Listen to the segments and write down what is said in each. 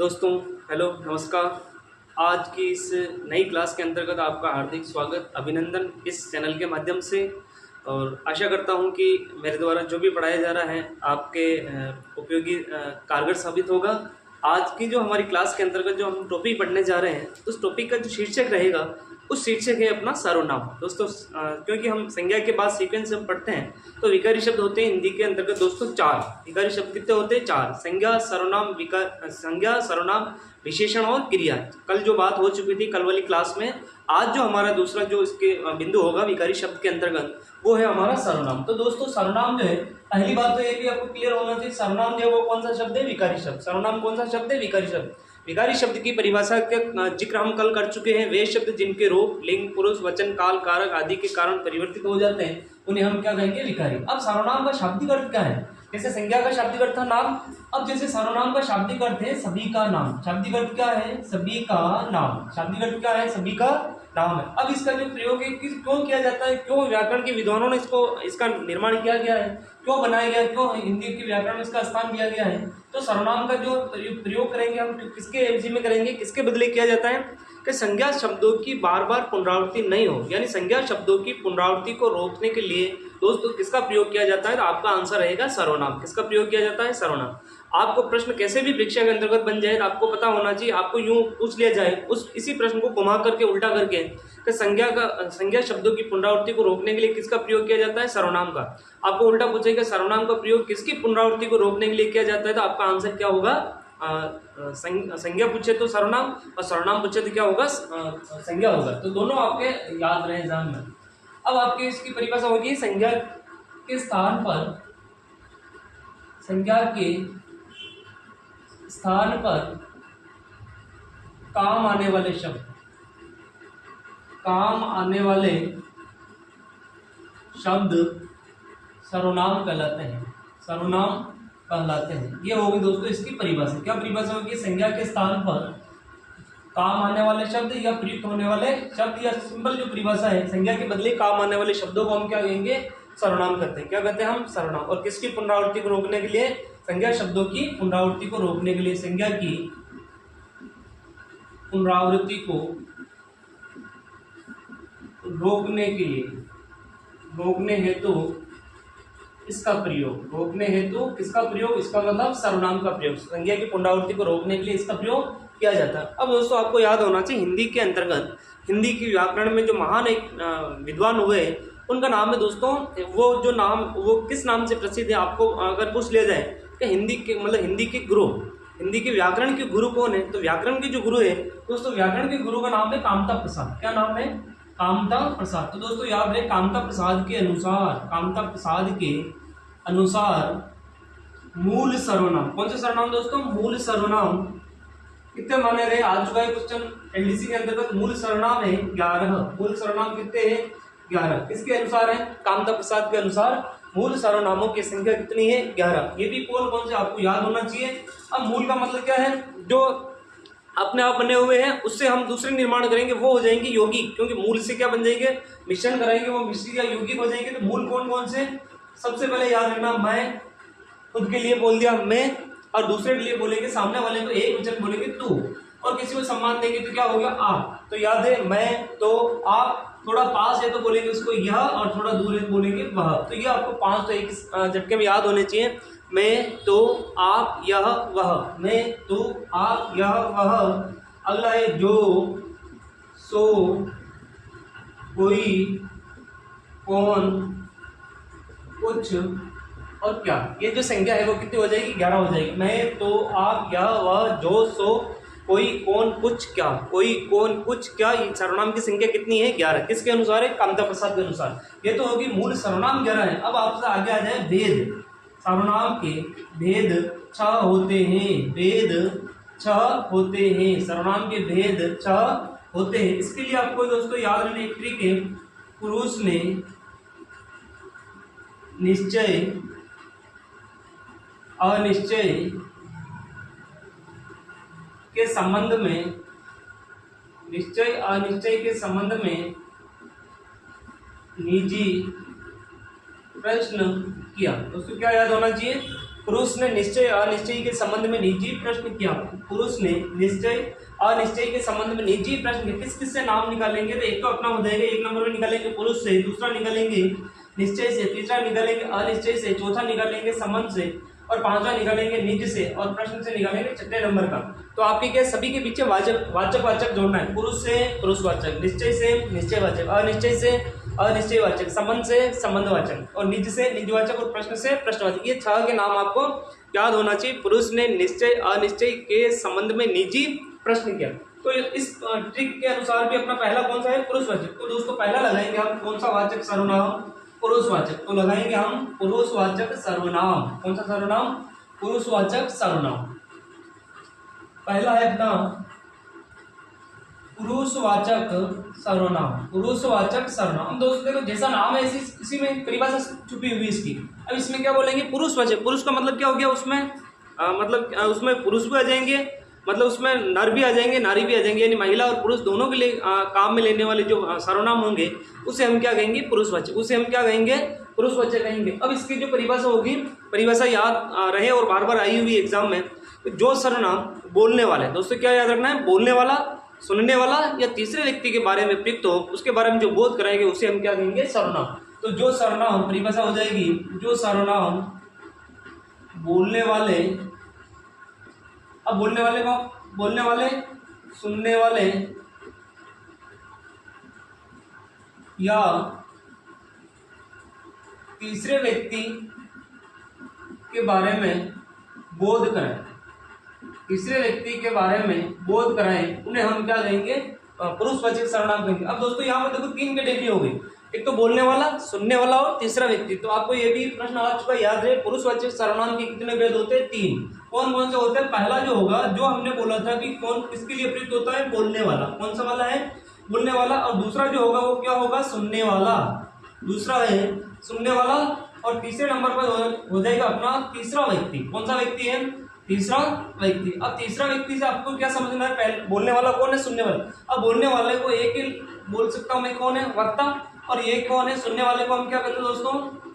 दोस्तों, हेलो, नमस्कार। आज की इस नई क्लास के अंतर्गत आपका हार्दिक स्वागत, अभिनंदन इस चैनल के माध्यम से। और आशा करता हूं कि मेरे द्वारा जो भी पढ़ाया जा रहा है आपके उपयोगी कारगर साबित होगा। आज की जो हमारी क्लास के अंतर्गत जो हम टॉपिक पढ़ने जा रहे हैं, उस टॉपिक का जो शीर्षक रहेगा, उस शीर्षक है अपना सर्वनाम। दोस्तों, क्योंकि हम संज्ञा के बाद सीक्वेंस में पढ़ते हैं, तो विकारी शब्द होते हैं हिंदी के अंतर्गत दोस्तों 4। विकारी शब्द कितने होते हैं? 4। संज्ञा, सर्वनाम, संज्ञा, सर्वनाम, विशेषण और क्रिया। कल जो बात हो चुकी थी कल वाली क्लास में, आज जो हमारा दूसरा जो इसके बिंदु होगा विकारी शब्द के अंतर्गत, वो है हमारा सर्वनाम। तो दोस्तों, सर्वनाम जो है, पहली बात तो ये भी आपको क्लियर होना चाहिए, सर्वनाम जो है वो कौन सा शब्द है? विकारी शब्द। सर्वनाम कौन सा शब्द है? विकारी शब्द। विकारी शब्द की परिभाषा का जिक्र हम कल कर चुके हैं। वे शब्द जिनके रूप, लिंग, पुरुष, वचन, काल, कारक आदि के कारण परिवर्तित हो जाते हैं, उन्हें हम क्या कहेंगे? विकारी। अब सर्वनाम का शाब्दिक अर्थ क्या है? जैसे संज्ञा का शाब्दिक अर्थ था नाम, अब जैसे सर्वनाम का शाब्दिक अर्थ है सभी का नाम। शाब्दिक अर्थ क्या है? सभी का नाम। शाब्दिक अर्थ क्या है? सभी का नाम है। अब इसका जो प्रयोग है क्यों किया जाता है, क्यों व्याकरण के विद्वानों ने इसका निर्माण किया गया है, क्यों बनाया गया, क्यों हिंदी के व्याकरण में इसका स्थान दिया गया है? तो सर्वनाम का जो प्रयोग करेंगे हम, किसके एवजी में करेंगे, किसके बदले किया जाता है कि संज्ञा शब्दों की बार बार पुनरावृत्ति नहीं हो, यानी संज्ञा शब्दों की पुनरावृत्ति को रोकने के लिए दोस्तों किसका प्रयोग किया जाता है? तो आपका आंसर रहेगा सर्वनाम। किसका प्रयोग किया जाता है? सर्वनाम। आपको प्रश्न कैसे भी परीक्षा के अंतर्गत बन जाए, आपको पता होना चाहिए, आपको यूं पूछ लिया जाए इसी प्रश्न को घुमा करके उल्टा करके कि संज्ञा शब्दों की पुनरावृत्ति को रोकने के लिए किसका प्रयोग किया जाता है? सर्वनाम का। आपको उल्टा पूछेगा सर्वनाम का प्रयोग किसकी पुनरावृत्ति को रोकने के लिए किया जाता है, तो आपका आंसर क्या होगा? संज्ञा पूछे तो सर्वनाम, और सर्वनाम पूछे तो क्या होगा? संज्ञा होगा। तो दोनों आपके याद रहे ध्यान में। अब आपके इसकी परिभाषा होगी संज्ञा के स्थान पर काम आने वाले शब्द, काम आने वाले शब्द सर्वनाम कहलाते हैं। सर्वनाम कहलाते हैं। ये होगी दोस्तों इसकी परिभाषा। क्या परिभाषा होगी? संज्ञा के स्थान पर काम आने वाले शब्द या प्रयुक्त होने वाले शब्द, या सिंपल जो परिभाषा है, संज्ञा के बदले काम आने वाले शब्दों को हम क्या कहेंगे? सर्वनाम कहते हैं। क्या कहते हैं हम? सर्वनाम। और किसकी पुनरावृत्ति को रोकने के लिए? संज्ञा शब्दों की पुनरावृत्ति को रोकने के लिए, संज्ञा की पुनरावृत्ति को रोकने के लिए, रोकने हेतु इसका प्रयोग, रोकने हेतु किसका प्रयोग? इसका मतलब सर्वनाम का प्रयोग। संज्ञा की पुनरावृत्ति को रोकने के लिए इसका प्रयोग किया जाता है। अब दोस्तों आपको याद होना चाहिए, हिंदी के अंतर्गत हिंदी की व्याकरण में जो महान एक विद्वान हुए, उनका नाम है दोस्तों, वो जो नाम, वो किस नाम से प्रसिद्ध है? आपको अगर पूछ लिया जाए कि हिंदी के मतलब हिंदी के गुरु, हिंदी के व्याकरण के गुरु कौन है, तो व्याकरण के जो गुरु है दोस्तों, व्याकरण के गुरु का नाम है कामता प्रसाद। क्या नाम है? कामता प्रसाद। तो दोस्तों याद रहे, कामता प्रसाद के अनुसार मूल सर्वनाम, कौन सा सर्वनाम दोस्तों? मूल सर्वनाम कितने माने रहे? आ चुका है क्वेश्चन एलडीसी के अंतर्गत। मूल सर्वनाम है 11। मूल सर्वनाम कितने हैं? 11। किसके अनुसार है? कामता प्रसाद के अनुसार मूल सर्वनामों की संख्या कितनी है? 11। ये भी कौन से आपको याद होना चाहिए। अब मूल का मतलब क्या है? जो अपने आप बने हुए हैं उससे हम दूसरे निर्माण करेंगे, वो हो जाएंगे यौगिक, क्योंकि मूल से क्या बन जाएंगे? मिश्रण कराएंगे, वो मिश्रित या यौगिक हो जाएंगे। तो मूल कौन कौन से? सबसे पहले याद रखना, मैं खुद के लिए बोल दिया मैं, और दूसरे के लिए बोलेंगे, सामने वाले को एक वचन बोलेंगे तू, और किसी को सम्मान देंगे तो क्या होगा? आप। तो याद है, मैं, तो, आप। थोड़ा पास है तो बोलेंगे उसको यह, और थोड़ा दूर है तो बोलेंगे वह। तो ये आपको 5 तो एक झटके में याद होने चाहिए। मैं, तो, आप, यह, वह। मैं, तो, आप, यह, वह। अगला है जो, सो, कोई, कौन, कुछ और क्या। ये जो संख्या है वो कितनी हो जाएगी? 11 हो जाएगी। मैं, तो, आप, यह, वह, जो, सो, कोई, कौन, कुछ, क्या। कोई, कौन, कुछ, क्या। ये सर्वनाम की संख्या कितनी है? 11। किसके अनुसार है? कामता प्रसाद के अनुसार। ये तो होगी मूल सर्वनाम 11 है। अब आपसे आगे आ जाए भेद। सर्वनाम के भेद 6 होते हैं। भेद 6 होते हैं। सर्वनाम के भेद 6 होते हैं। इसके लिए आपको दोस्तों याद रखने एक ट्रिक है। पुरुष ने निश्चय, अनिश्चय के संबंध में, निश्चय अनिश्चय के संबंध में निजी प्रश्न किया। दोस्तों क्या याद होना चाहिए? पुरुष ने निश्चय अनिश्चय के संबंध में निजी प्रश्न किया। पुरुष ने निश्चय अनिश्चय के संबंध में निजी प्रश्न किस किस से नाम निकालेंगे? तो एक तो अपना हो जाएगा, एक नंबर में निकालेंगे पुरुष से, दूसरा निकालेंगे निश्चय से, तीसरा निकालेंगे अनिश्चय से, चौथा निकालेंगे संबंध से, और पांचवा निकालेंगे निज से, और प्रश्न से निकालेंगे छठे नंबर का। तो आपके क्या सभी के पीछे वाचक जोड़ना है। पुरुष से पुरुषवाचक, निश्चय से निश्चयवाचक, अनिश्चय से अनिश्चयवाचक, संबंध से संबंधवाचक, और निज से निजवाचक, और प्रश्न से प्रश्नवाचक। ये 6 के नाम आपको याद होना चाहिए। पुरुष ने निश्चय अनिश्चय के संबंध में निजी प्रश्न किया। तो इस ट्रिक के अनुसार भी अपना पहला कौन सा है? पुरुषवाचक। तो दोस्तों पहला लगाएंगे हम कौन सा वाचक? सर्वनाम पुरुषवाचक। तो लगाएंगे हम पुरुषवाचक सर्वनाम। कौन सा सर्वनाम? पुरुषवाचक सर्वनाम। पहला है अपना पुरुषवाचक सर्वनाम। पुरुषवाचक सर्वनाम दोस्तों देखो जैसा नाम है इसी में परिभाषा छुपी हुई इसकी। अब इसमें क्या बोलेंगे? पुरुषवाचक। पुरुष का मतलब क्या हो गया? उसमें मतलब उसमें पुरुष भी आ जाएंगे, मतलब उसमें नर भी आ जाएंगे, नारी भी आ जाएंगे, यानी महिला और पुरुष दोनों के लिए काम में लेने वाले जो सर्वनाम होंगे उसे हम क्या कहेंगे? पुरुषवाचक। उसे हम क्या कहेंगे? पुरुषवाचक कहेंगे। अब इसकी जो परिभाषा होगी, परिभाषा याद रहे और बार बार आई हुई एग्जाम में, जो सर्वनाम बोलने वाले, दोस्तों क्या याद रखना है? बोलने वाला, सुनने वाला या तीसरे व्यक्ति के बारे में प्रयुक्त हो, उसके बारे में जो बोध कराएंगे उसे हम क्या कहेंगे? सर्वनाम। तो जो सर्वनाम, परिभाषा हो जाएगी, जो सर्वनाम बोलने वाले, अब बोलने वाले को बोलने वाले, सुनने वाले या तीसरे व्यक्ति के बारे में बोध कराएं, तीसरे व्यक्ति के बारे में बोध कराएं, उन्हें हम क्या कहेंगे? पुरुषवाचक सर्वनाम कहेंगे। अब दोस्तों यहाँ पर देखो 3 कैटेगरी हो गई, एक तो बोलने वाला, सुनने वाला और तीसरा व्यक्ति। तो आपको ये भी प्रश्न आ चुका है, याद रहे पुरुषवाचक सर्वनाम के कितने भेद होते हैं? 3। कौन कौन से होते हैं? पहला जो होगा, जो हमने बोला था कि कौन किसके लिए प्रयुक्त होता है? बोलने वाला। कौन सा वाला है? बोलने वाला। और दूसरा जो होगा वो क्या होगा? सुनने वाला। दूसरा है सुनने वाला। और तीसरे नंबर पर हो जाएगा अपना तीसरा व्यक्ति। कौन सा व्यक्ति है? तीसरा व्यक्ति। अब तीसरा व्यक्ति से आपको क्या समझना है? पहले बोलने वाला कौन है? सुनने वाला। अब बोलने वाले को एक ही बोल सकता हूं मैं, कौन है? वक्ता। और ये कौन है? सुनने वाले को हम क्या कहते हैं दोस्तों?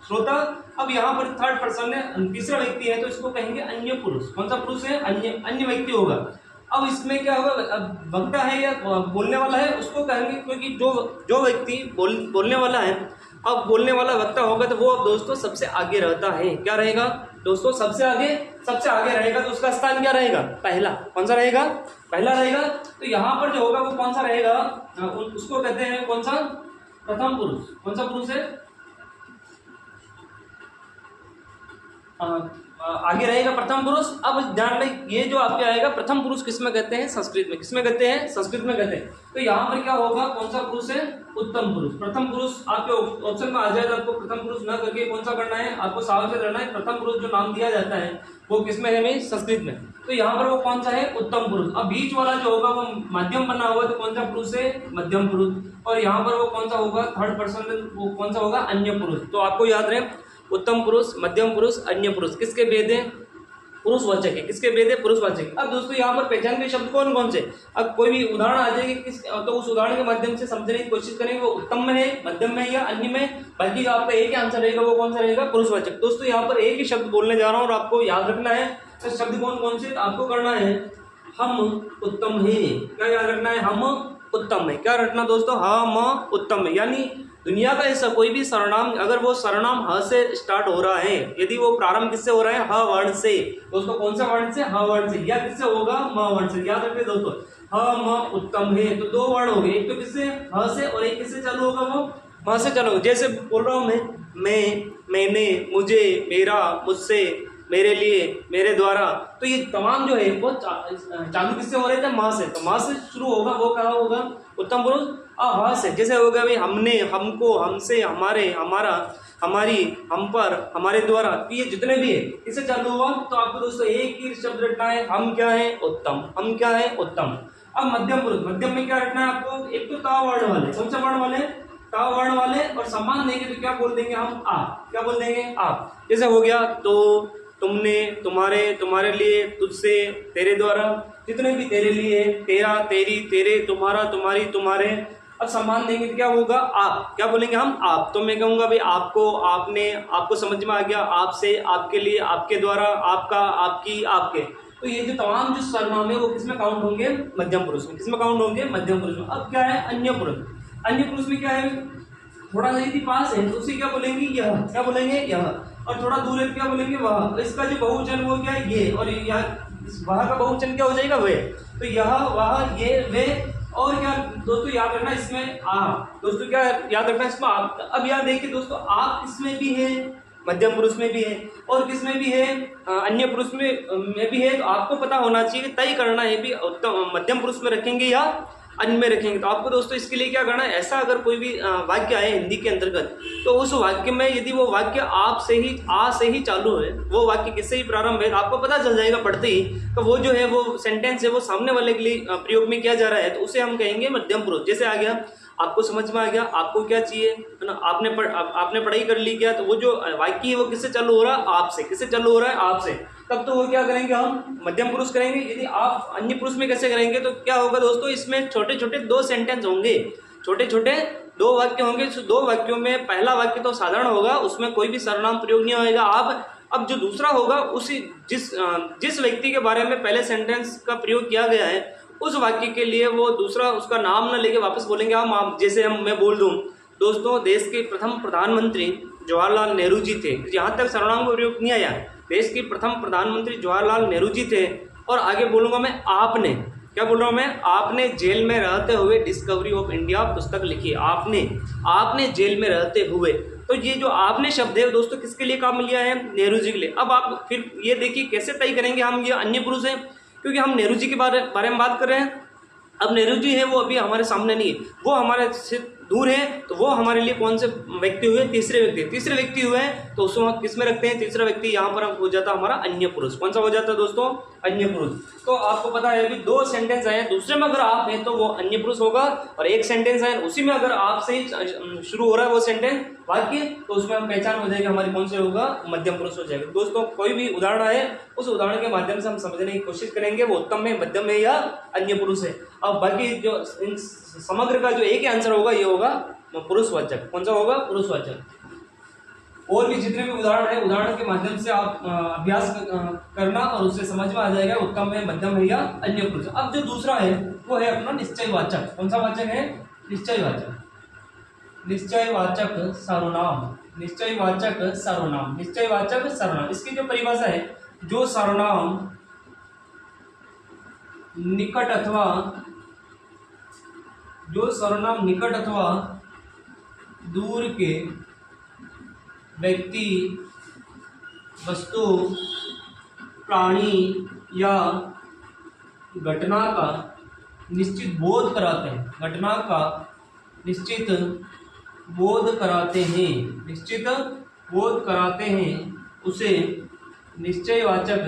श्रोता। अब यहाँ पर थर्ड पर्सन है, तीसरा व्यक्ति है, तो इसको कहेंगे अन्य पुरुष। कौन सा पुरुष है? अन्य व्यक्ति होगा। अब इसमें क्या होगा? वक्ता है या बोलने वाला है, उसको कहेंगे, क्योंकि जो व्यक्ति बोलने वाला है, अब बोलने वाला वक्ता होगा तो वो अब दोस्तों सबसे आगे रहता है। क्या रहेगा दोस्तों? सबसे आगे रहेगा। तो उसका स्थान क्या रहेगा? पहला। कौन सा रहेगा? पहला रहेगा। तो यहाँ पर जो होगा वो कौन सा रहेगा? उसको कहते हैं कौन सा? प्रथम पुरुष। कौन सा पुरुष है? आगे रहेगा प्रथम पुरुष। अब ध्यान रखें, ये जो आपके आएगा प्रथम पुरुष किसमें कहते हैं? संस्कृत में। किसमें कहते हैं? संस्कृत में कहते हैं। तो यहाँ पर क्या होगा? कौन सा पुरुष है? उत्तम पुरुष। प्रथम पुरुष आपके ऑप्शन में आ जाए तो आपको प्रथम पुरुष ना करके कौन सा करना है? आपको सावधान रहना है। प्रथम पुरुष जो नाम दिया जाता है वो किसमें है? में संस्कृत में। तो यहाँ पर वो कौन सा है? उत्तम पुरुष। अब बीच वाला जो होगा वो मध्यम बना हुआ, तो कौन सा पुरुष है? मध्यम पुरुष। और यहाँ पर वो कौन सा होगा? थर्ड पर्सन, वो कौन सा होगा? अन्य पुरुष। तो आपको याद रहे उत्तम पुरुष, मध्यम पुरुष, अन्य पुरुष किसके भेद है? पुरुषवाचक है। किसके भेद है? पुरुषवाचक। अब दोस्तों यहाँ पर पहचान के शब्द कौन कौन से? अब कोई भी उदाहरण आ जाएगी तो उस उदाहरण के माध्यम से समझने की कोशिश करेंगे वो उत्तम में है, मध्यम में या अन्य में, बल्कि आपका एक ही आंसर रहेगा, वो कौन सा रहेगा? पुरुषवाचक। दोस्तों यहाँ पर एक ही शब्द बोलने जा रहा हूँ और आपको याद रखना है तो शब्द कौन कौन से आपको करना है? हम उत्तम है। क्या याद रखना है? हम उत्तम है। क्या रखना दोस्तों? हम उत्तम है। यानी दुनिया का ऐसा कोई भी सर्वनाम, अगर वो सर्वनाम ह से स्टार्ट हो रहा है, यदि वो प्रारंभ किससे हो रहा है? ह वर्ण से। दोस्तों कौन सा वर्ण से? ह वर्ण से। या किससे होगा? म वर्ण से। याद रखिए दोस्तों, ह म उत्तम है तो 2 वर्ण हो गए, एक तो किससे? ह से, और एक किससे चालू होगा? वो म से चालू होगा। जैसे बोल रहा हूँ मैं, मैंने, मुझे, मेरा, मुझसे, मेरे लिए, मेरे द्वारा, तो ये तमाम जो है वो चालू किससे हो रहे थे? माँ से। तो माँ से शुरू होगा, वो कहाँ होगा? उत्तम पुरुष। हाँ से। जैसे होगा भाई हमने, हमको, हमसे, हमारे, हमारा, हमारी, हम पर, हमारे द्वारा, तो ये जितने भी है इससे चालू हुआ। तो आपको दोस्तों एक ही शब्द रखना है, हम क्या है? उत्तम। हम क्या है? उत्तम। अब मध्यम पुरुष, मध्यम में क्या रखना है आपको? एक तो ता वर्ण वाले। कौन सा वर्ण वाले? ता वर्ण वाले। और सम्मान देंगे तो क्या बोल देंगे हम? आ। क्या बोल देंगे? आप। जैसे हो गया तो, तुमने, तुम्हारे, तुम्हारे लिए, तुझसे, तेरे द्वारा, जितने भी तेरे लिए, तेरा, तेरी, तेरे, तुम्हारा, तुम्हारी, तुम्हारे, अब सम्मान देंगे तो क्या होगा, आप, क्या बोलेंगे हम, आप। तो मैं कहूँगा भाई आपको, आपने, आपको समझ में आ गया, आपसे, आपके लिए, आपके द्वारा, आपका, आपकी, आपके। तो ये जो तमाम जो सर्वनाम है वो किसमें काउंट होंगे, मध्यम पुरुष में। किसमें काउंट होंगे, मध्यम पुरुष में। अब क्या है अन्य पुरुष, अन्य पुरुष में क्या है, थोड़ा सा यदि पास है तो उसे क्या बोलेंगे, यह, क्या बोलेंगे, यह। और थोड़ा दूर है क्या बोलेंगे, वह। तो इसका जो बहुवचन वो क्या है, ये, और वह का बहुवचन क्या हो जाएगा, वे। तो यह, वह, ये, वे। और क्या दोस्तों याद रखना इसमें आप, दोस्तों क्या याद रखना इसमें आप। अब याद देखिए दोस्तों, आप इसमें भी है, मध्यम पुरुष में भी है, और किस में भी है, अन्य पुरुष में भी है। तो आपको पता होना चाहिए, तय करना है भी उत्तम मध्यम पुरुष में रखेंगे या अन्य में रखेंगे। तो आपको दोस्तों इसके लिए क्या करना है, ऐसा अगर कोई भी वाक्य आए हिंदी के अंतर्गत, तो उस वाक्य में यदि वो वाक्य आप से ही, आ से ही चालू है, वो वाक्य किससे ही प्रारंभ है, तो आपको पता चल जाएगा पढ़ते ही, तो वो जो है वो सेंटेंस है वो सामने वाले के लिए प्रयोग में किया जा रहा है, तो उसे हम कहेंगे मध्यम पुरुष। जैसे आ गया, आपको समझ में आ गया, आपको क्या चाहिए, है ना, आपने पढ़ाई कर ली क्या, तो वो जो वाक्य है वो किससे चालू हो रहा है, आपसे। किससे चालू हो रहा है, आपसे। तब तो वो क्या करेंगे, हम मध्यम पुरुष करेंगे। यदि आप अन्य पुरुष में कैसे करेंगे, तो क्या होगा दोस्तों, इसमें छोटे छोटे दो सेंटेंस होंगे, छोटे छोटे दो वाक्य होंगे। दो वाक्यों में पहला वाक्य तो साधारण होगा, उसमें कोई भी सर्वनाम प्रयोग नहीं होगा। आप अब जो दूसरा होगा, उसी जिस व्यक्ति के बारे में पहले सेंटेंस का प्रयोग किया गया है, उस वाक्य के लिए वो दूसरा उसका नाम ना लेके वापस बोलेंगे हम। जैसे मैं बोल दूं दोस्तों, देश के प्रथम प्रधानमंत्री जवाहरलाल नेहरू जी थे, यहाँ तक सर्वनाम का प्रयोग नहीं आया। देश के प्रथम प्रधानमंत्री जवाहरलाल नेहरू जी थे, और आगे बोलूंगा मैं आपने, क्या बोल रहा हूँ मैं, आपने जेल में रहते हुए डिस्कवरी ऑफ इंडिया पुस्तक लिखी। आपने जेल में रहते हुए, तो ये जो आपने शब्द है दोस्तों किसके लिए काम लिया है, नेहरू जी के लिए। अब आप फिर ये देखिए कैसे तय करेंगे हम ये अन्य पुरुष है, क्योंकि हम नेहरू जी के बारे में बात कर रहे हैं। अब नेहरू जी है वो अभी हमारे सामने नहीं है, वो हमारे से दूर है, तो वो हमारे लिए कौन से व्यक्ति हुए, तीसरे व्यक्ति हुए हैं, तो उसको हम किस में रखते हैं, तीसरा व्यक्ति। यहाँ पर हो जाता है हमारा अन्य पुरुष। कौन सा हो जाता है दोस्तों, अन्य पुरुष। तो आपको पता है अभी दो सेंटेंस आए, दूसरे में अगर आप है तो वो अन्य पुरुष होगा, और एक सेंटेंस है उसी में अगर आप से ही शुरू हो रहा है वो सेंटेंस वाक्य, तो उसमें हम पहचान हो जाएगी हमारी कौन से होगा, मध्यम पुरुष हो जाएगा। दोस्तों कोई भी उदाहरण आए, उस उदाहरण के माध्यम से हम समझने की कोशिश करेंगे वो उत्तम है, मध्यम है या अन्य पुरुष है। अब बाकी जो समग्र का जो एक ही आंसर होगा ये होगा पुरुषवाचक। कौन सा होगा, पुरुषवाचक। और भी जितने भी उदाहरण है, उदाहरण के माध्यम से आप अभ्यास करना और उससे समझ में आ जाएगा उत्तम है, मध्यम है या अन्य पुरुष। अब जो दूसरा है वो है अपना निश्चयवाचक। कौन सा वाचक है, निश्चयवाचक सर्वनाम। इसकी जो परिभाषा है, जो सर्वनाम निकट अथवा दूर के व्यक्ति, वस्तु, प्राणी या घटना का निश्चित बोध कराते हैं, उसे निश्चयवाचक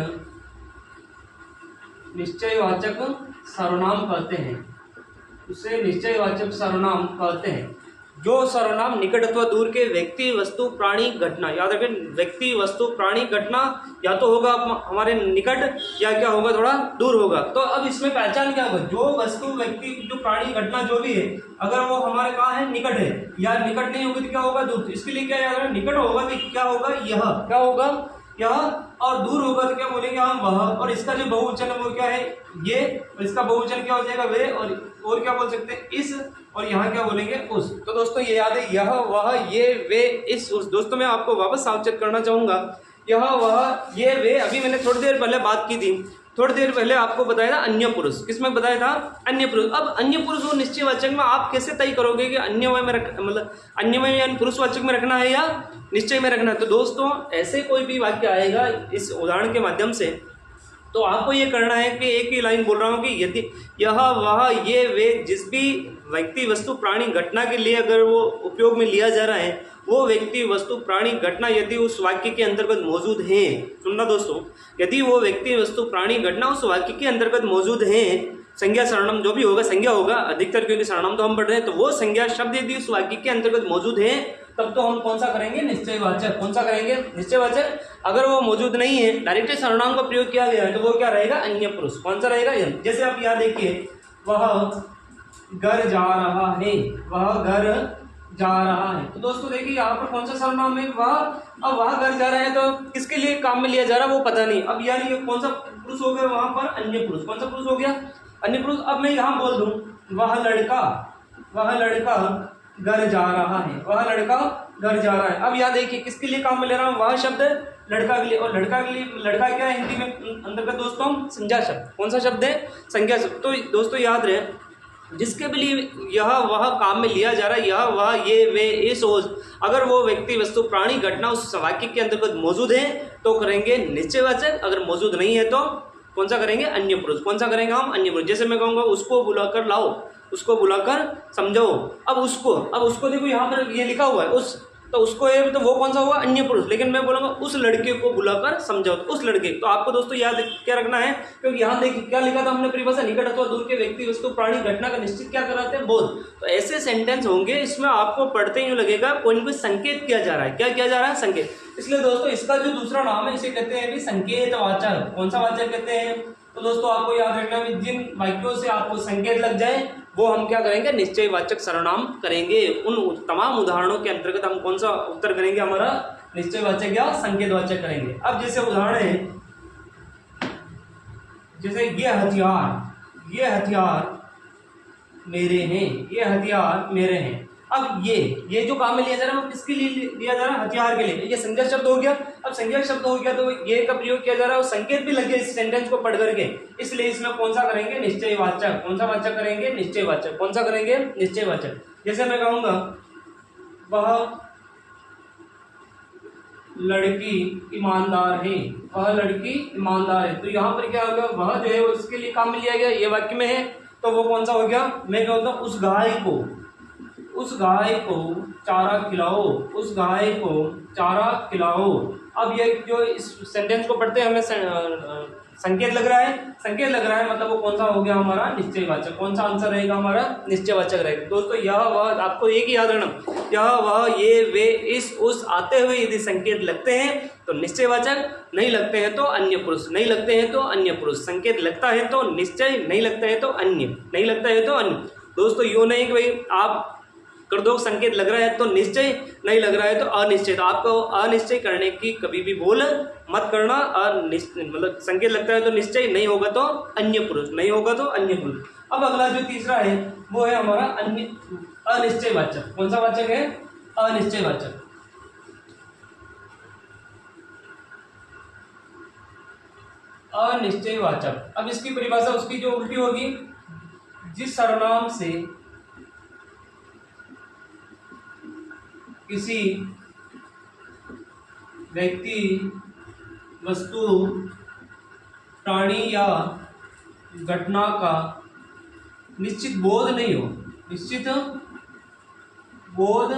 सर्वनाम कहते हैं। जो सर्वनाम निकट अथवा दूर के व्यक्ति, वस्तु, प्राणी, घटना, याद रखें व्यक्ति, वस्तु, प्राणी, घटना या तो होगा हमारे निकट या क्या होगा, थोड़ा दूर होगा। तो अब इसमें पहचान क्या होगा, जो वस्तु, व्यक्ति, जो प्राणी, घटना जो भी है, अगर वो हमारे कहाँ है, निकट है, या निकट नहीं होगी तो क्या होगा, दूर। इसके लिए क्या याद रखें, निकट होगा तो क्या होगा, यह, क्या होगा, यह, और दूर होगा तो क्या बोलेंगे हम, वह। और इसका जो बहुवचन है वो क्या है, ये, और इसका बहुवचन क्या हो जाएगा, वे, और क्या बोल सकते हैं, इस, और यहाँ क्या बोलेंगे, उस। तो दोस्तों ये याद है, यह, वह, ये, वे, इस, उस। दोस्तों मैं आपको वापस सावचेत करना चाहूंगा, यह, वह, ये, वे। अभी मैंने थोड़ी देर पहले बात की थी, थोड़ी देर पहले आपको बताया था अन्य पुरुष। किसमें बताया था, अन्य पुरुष। अब अन्य पुरुष और निश्चयवाचक में आप कैसे तय करोगे कि अन्यमय में अन्य में यानी पुरुषवाचक में रखना है या निश्चय में रखना है। तो दोस्तों ऐसे कोई भी वाक्य आएगा इस उदाहरण के माध्यम से, तो आपको ये करना है कि एक ही लाइन बोल रहा हूँ कि यदि यह, वह, ये, वे, जिस भी व्यक्ति, वस्तु, प्राणी, घटना के लिए अगर वो उपयोग में लिया जा रहा है, वो व्यक्ति, वस्तु, प्राणी, घटना यदि उस वाक्य के अंतर्गत मौजूद हैं, सुनना दोस्तों, यदि वो व्यक्ति, वस्तु, प्राणी, घटना उस वाक्य के अंतर्गत मौजूद हैं, संज्ञा सर्वनाम जो भी होगा, संज्ञा होगा अधिकतर, क्योंकि सर्वनाम तो हम पढ़ रहे हैं, तो वो संज्ञा शब्द यदि उस वाक्य के अंतर्गत मौजूद है, तब तो हम कौन सा करेंगे, निश्चयवाचक। कौन सा करेंगे, निश्चयवाचक। अगर वो मौजूद नहीं है, डायरेक्ट सर्वनाम का प्रयोग किया गया है, तो वो क्या रहेगा, अन्य पुरुष। कौन सा रहेगा, जैसे आप यहाँ देखिए, वह घर जा रहा है, वह घर जा रहा है। तो दोस्तों देखिए यहाँ पर कौन सा सर्वनाम है, वह। अब वह घर जा रहा है तो किसके लिए काम में लिया जा रहा है वो पता नहीं। अब यानी कौन सा पुरुष हो गया वहां पर, अन्य पुरुष। कौन सा पुरुष हो गया, अन्य पुरुष। अब मैं यहाँ बोल दूं वह लड़का घर जा रहा है, वह लड़का घर जा रहा है। अब यहाँ देखिए किसके लिए काम में ले रहा हूँ, वह शब्द लड़का के लिए। और लड़का के लिए, लड़का क्या है हिंदी में अंतर्गत दोस्तों, संज्ञा शब्द। कौन सा शब्द है, संज्ञा शब्द। तो दोस्तों याद रहे जिसके भी लिए यह वह काम में लिया जा रहा है, यह वह ये वे इस ओज, अगर वो व्यक्ति वस्तु प्राणी घटना उस वाक्य के अंतर्गत मौजूद है तो करेंगे निश्चयवाचक, अगर मौजूद नहीं है तो कौन सा करेंगे, अन्य पुरुष। कौन सा करेंगे हम, अन्य पुरुष। जैसे मैं कहूँगा उसको बुलाकर लाओ, उसको बुलाकर समझाओ। अब उसको देखो यहाँ पर ये लिखा हुआ है उस, तो उसको है तो वो कौन सा हुआ, अन्य पुरुष। लेकिन मैं बोलूँगा उस लड़के को बुलाकर समझाओ, तो उस लड़के। तो आपको दोस्तों याद क्या रखना है, क्योंकि यहाँ देखिए क्या लिखा था हमने परिभाषा, निकट अथवा दूर के व्यक्ति वस्तु प्राणी घटना का निश्चित क्या कराते हैं, बोध। तो ऐसे सेंटेंस होंगे, इसमें आपको पढ़ते ही लगेगा कोई न कोई संकेत किया जा रहा है। क्या किया जा रहा है, संकेत। इसलिए दोस्तों इसका जो दूसरा नाम है इसे कहते हैं संकेत वाचक। कौन सा वाचक कहते हैं, तो दोस्तों आपको याद रखना है जिन वाक्यों से आपको संकेत लग जाए वो हम क्या करेंगे, निश्चयवाचक सर्वनाम करेंगे। उन तमाम उदाहरणों के अंतर्गत हम कौन सा उत्तर करेंगे, हमारा निश्चयवाचक या संकेतवाचक करेंगे। अब जैसे उदाहरण है, जैसे ये हथियार मेरे हैं, ये हथियार मेरे हैं। अब ये जो काम में लिया जा रहा है वो किसके लिए लिया जा रहा है, हथियार के लिए। ये संज्ञा शब्द हो गया। अब संज्ञा शब्द हो गया तो ये का प्रयोग किया जा रहा है, संकेत भी लग गया इस सेंटेंस को पढ़ करके, इसलिए इसमें कौन सा करेंगे, निश्चयवाचक। कौन सा वाचक करेंगे, निश्चयवाचक। कौन सा करेंगे, निश्चयवाचक। जैसे मैं कहूंगा वह लड़की ईमानदार है, वह लड़की ईमानदार है। तो यहाँ पर क्या होगा, वह जो है उसके लिए काम में लिया गया, ये वाक्य में है, तो वो कौन सा हो गया, मैं कहता हूँ उस गाय को चारा खिलाओ, उस गाय को चारा खिलाओ। अब ये जो इस सेंटेंस को पढ़ते हैं हमें संकेत लग रहा है, मतलब वो कौन सा हो गया हमारा, निश्चयवाचक। कौन सा आंसर रहेगा हमारा, निश्चयवाचक रहेगा। दोस्तों यह वह, आपको एक ही याद रखना, यह वह ये वे इस उस आते हुए यदि संकेत लगते हैं तो निश्चयवाचक, नहीं लगते हैं तो अन्य पुरुष, नहीं लगते हैं तो अन्य पुरुष। संकेत लगता है तो निश्चय, नहीं लगता है तो अन्य, नहीं लगता है तो अन्य। दोस्तों यूँ नहीं कि भाई आप कर दो, संकेत लग रहा है तो निश्चय, नहीं लग रहा है तो अनिश्चय। तो आपको अनिश्चय करने की कभी भी भूल मत करना। मतलब संकेत लगता है तो निश्चय, नहीं होगा तो अन्य पुरुष, नहीं होगा तो अन्य पुरुष। अब अगला जो तीसरा है वो है हमारा अनिश्चयवाचक। कौन सा वाचक है, अनिश्चयवाचक। अनिश्चयवाचक। अब इसकी परिभाषा उसकी जो उल्टी होगी, जिस सर्वनाम से किसी व्यक्ति वस्तु प्राणी या घटना का निश्चित बोध नहीं हो, निश्चित बोध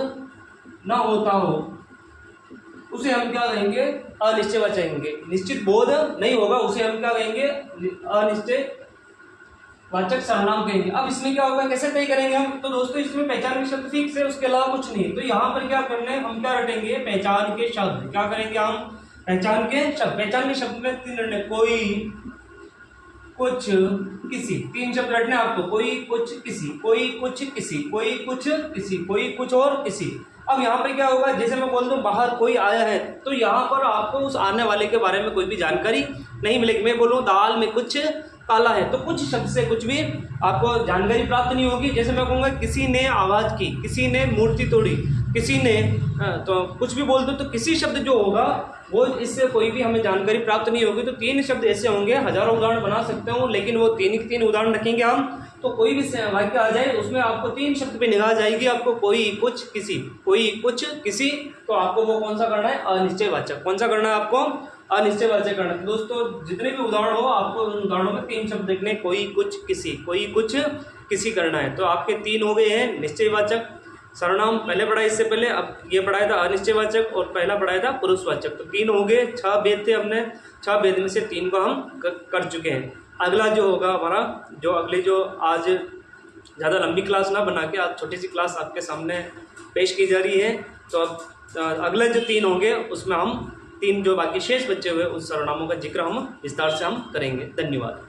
न होता हो, उसे हम क्या कहेंगे, अनिश्चयवाचक कहेंगे। निश्चित बोध नहीं होगा उसे हम क्या कहेंगे, अनिश्चय वाचक सर्वनाम कहेंगे। अब इसमें क्या होगा, कैसे तय करेंगे हम, तो दोस्तों इसमें पहचान के शब्द फिक्स है, उसके अलावा कुछ नहीं। तो यहाँ पर क्या करना है, हम क्या रटेंगे, पहचान के शब्द। क्या करेंगे हम, पहचान के शब्द। पहचान के शब्द में 3 रटने, कोई, कुछ, किसी। 3 शब्द रटने आपको, कोई, कुछ, किसी, कोई, कुछ, किसी, कोई, कुछ, किसी, कोई, कुछ और किसी। अब यहाँ पर क्या होगा, जैसे मैं बोल दूं बाहर कोई आया है, तो यहाँ पर आपको उस आने वाले के बारे में कोई भी जानकारी नहीं मिलेगी। मैं बोलूँ दाल में कुछ काला है, तो कुछ शब्द से कुछ भी आपको जानकारी प्राप्त नहीं होगी। जैसे मैं कहूँगा किसी ने आवाज़ की, किसी ने मूर्ति तोड़ी, किसी ने, तो कुछ भी बोल दो तो किसी शब्द जो होगा वो, इससे कोई भी हमें जानकारी प्राप्त नहीं होगी। तो 3 शब्द ऐसे होंगे, हजारों उदाहरण बना सकते हो, लेकिन वो 3 उदाहरण रखेंगे हम। तो कोई भी वाक्य आ जाए उसमें आपको 3 शब्द पे निगाह जाएगी, आपको कोई, कुछ, किसी, कोई, कुछ, किसी। तो आपको वो कौन सा करना है, अनिश्चयवाचक। कौन सा करना है आपको, अनिश्चयवाचक करना है। दोस्तों जितने भी उदाहरण हो आपको उन उदाहरणों में 3 शब्द देखने, कोई, कुछ, किसी, कोई, कुछ, किसी करना है। तो आपके 3 हो गए हैं निश्चयवाचक सर्वनाम। पहले पढ़ा इससे पहले, अब ये पढ़ाया था अनिश्चयवाचक और पहला पढ़ाया था पुरुषवाचक। तो 3 हो गए, 6 भेद थे हमने, 6 भेद में से 3 को हम कर चुके हैं। अगला जो होगा हमारा, जो अगली जो आज ज़्यादा लंबी क्लास ना बना के आज छोटी सी क्लास आपके सामने पेश की जा रही है। तो अब अगले जो 3 होंगे उसमें हम 3 जो बाकी शेष बचे हुए उस सर्वनामों का जिक्र हम विस्तार से हम करेंगे। धन्यवाद।